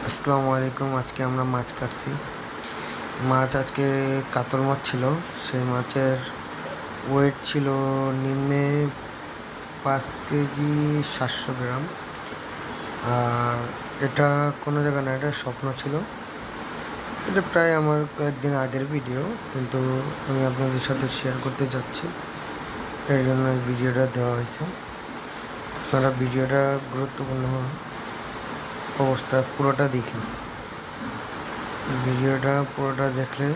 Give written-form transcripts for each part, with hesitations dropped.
আসসালামু আলাইকুম। আজকে আমরা মাছ কাটছি। আজকে কাতল মাছ ছিল। সেই মাছের ওয়েট ছিল নিম্নে 5 কেজি 700 গ্রাম। আর এটা কোনো জায়গা না, এটা স্বপ্ন ছিল। এটা প্রায় আমার কয়েকদিন আগের ভিডিও, কিন্তু আমি আপনাদের সাথে শেয়ার করতে যাচ্ছি, এর জন্য এই ভিডিওটা দেওয়া হয়েছে। আপনারা ভিডিওটা গুরুত্বপূর্ণ অবস্থায় পুরোটা দেখেন। ভিডিওটা পুরোটা দেখলে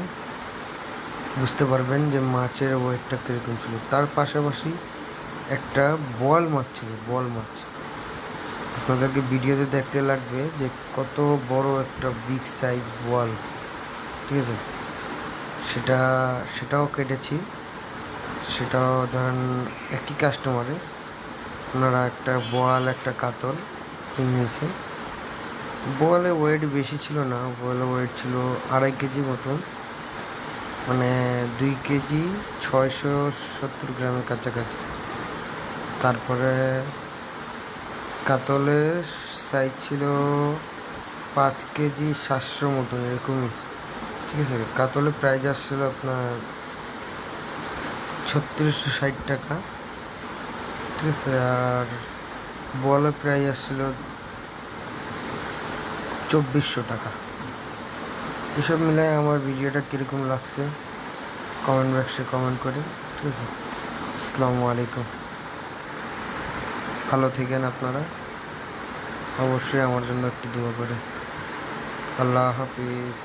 বুঝতে পারবেন যে মাছের ওয়েটটা কীরকম ছিল। তার পাশাপাশি একটা বোয়াল মাছ ছিল, বোয়াল মাছ। আপনাদেরকে ভিডিওতে দেখতে লাগবে যে কত বড় একটা বিগ সাইজ বোয়াল, ঠিক আছে। সেটাও কেটেছি। সেটাও ধরেন একই কাস্টমারে ওনারা একটা বোয়াল একটা কাতল কিনেছে। বোয়ালে ওয়েট বেশি ছিল না, বোয়ালে ওয়েট ছিল 2.5 কেজি মতন, মানে 2 কেজি 670 গ্রামের কাছাকাছি। তারপরে কাতলের সাইজ ছিল 5 কেজি 700 মতন, এরকমই, ঠিক আছে। কাতলের প্রাইস আসছিল আপনার 3660 টাকা, ঠিক আছে। আর বলের প্রাইস আসছিল 2400 টাকা। এসব মিলায় আমার ভিডিওটা কীরকম লাগছে কমেন্ট বক্সে কমেন্ট করেন, ঠিক আছে। আসসালামু আলাইকুম। ভালো থাকেন আপনারা। অবশ্যই আমার জন্য একটু দোয়া করেন। আল্লাহ হাফিজ।